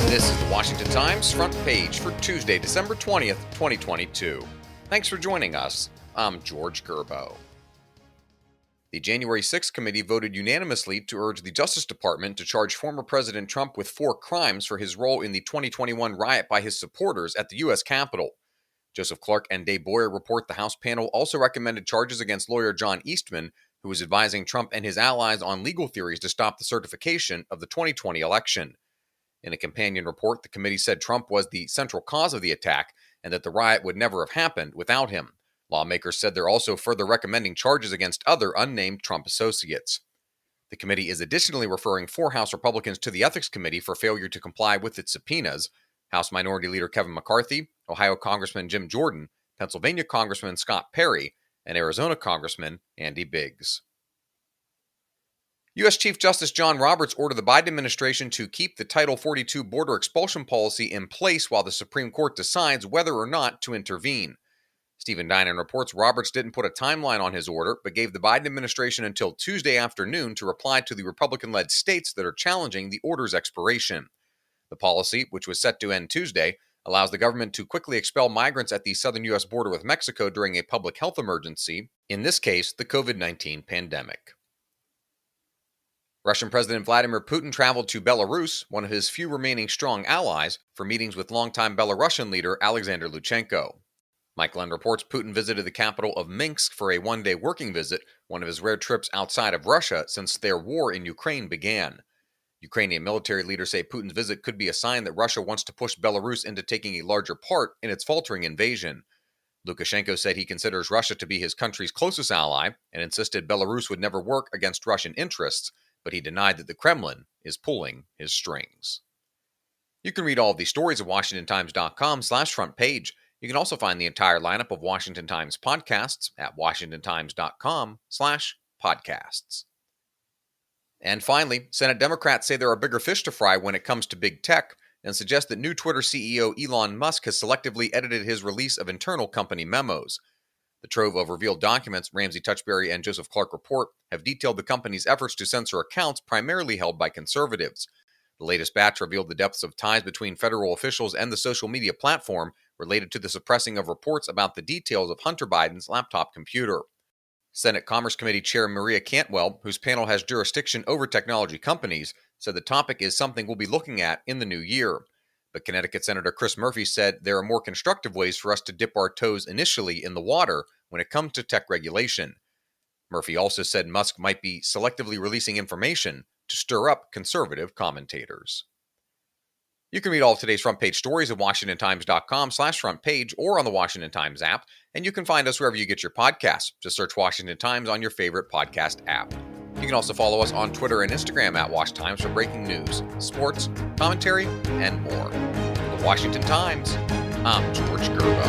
This is the Washington Times front page for Tuesday, December 20th, 2022. Thanks for joining us. I'm George Gerbo. The January 6th committee voted unanimously to urge the Justice Department to charge former President Trump with 4 crimes for his role in the 2021 riot by his supporters at the U.S. Capitol. Joseph Clark and Dave Boyer report the House panel also recommended charges against lawyer John Eastman, who was advising Trump and his allies on legal theories to stop the certification of the 2020 election. In a companion report, the committee said Trump was the central cause of the attack and that the riot would never have happened without him. Lawmakers said they're also further recommending charges against other unnamed Trump associates. The committee is additionally referring 4 House Republicans to the Ethics Committee for failure to comply with its subpoenas: House Minority Leader Kevin McCarthy, Ohio Congressman Jim Jordan, Pennsylvania Congressman Scott Perry, and Arizona Congressman Andy Biggs. U.S. Chief Justice John Roberts ordered the Biden administration to keep the Title 42 border expulsion policy in place while the Supreme Court decides whether or not to intervene. Stephen Dinan reports Roberts didn't put a timeline on his order, but gave the Biden administration until Tuesday afternoon to reply to the Republican-led states that are challenging the order's expiration. The policy, which was set to end Tuesday, allows the government to quickly expel migrants at the southern U.S. border with Mexico during a public health emergency, in this case, the COVID-19 pandemic. Russian President Vladimir Putin traveled to Belarus, one of his few remaining strong allies, for meetings with longtime Belarusian leader Alexander Lukashenko. Mike Lund reports Putin visited the capital of Minsk for a one-day working visit, one of his rare trips outside of Russia since their war in Ukraine began. Ukrainian military leaders say Putin's visit could be a sign that Russia wants to push Belarus into taking a larger part in its faltering invasion. Lukashenko said he considers Russia to be his country's closest ally and insisted Belarus would never work against Russian interests, but he denied that the Kremlin is pulling his strings. You can read all of these stories at WashingtonTimes.com/front page. You can also find the entire lineup of Washington Times podcasts at WashingtonTimes.com/podcasts. And finally, Senate Democrats say there are bigger fish to fry when it comes to big tech and suggest that new Twitter CEO Elon Musk has selectively edited his release of internal company memos. The trove of revealed documents Ramsey Touchberry and Joseph Clark report have detailed the company's efforts to censor accounts primarily held by conservatives. The latest batch revealed the depths of ties between federal officials and the social media platform related to the suppressing of reports about the details of Hunter Biden's laptop computer. Senate Commerce Committee Chair Maria Cantwell, whose panel has jurisdiction over technology companies, said the topic is something we'll be looking at in the new year. But Connecticut Senator Chris Murphy said there are more constructive ways for us to dip our toes initially in the water when it comes to tech regulation. Murphy also said Musk might be selectively releasing information to stir up conservative commentators. You can read all of today's front page stories at WashingtonTimes.com/front page or on the Washington Times app, and you can find us wherever you get your podcasts. Just search Washington Times on your favorite podcast app. You can also follow us on Twitter and Instagram at Wash Times for breaking news, sports, commentary, and more. For the Washington Times, I'm George Gerbo.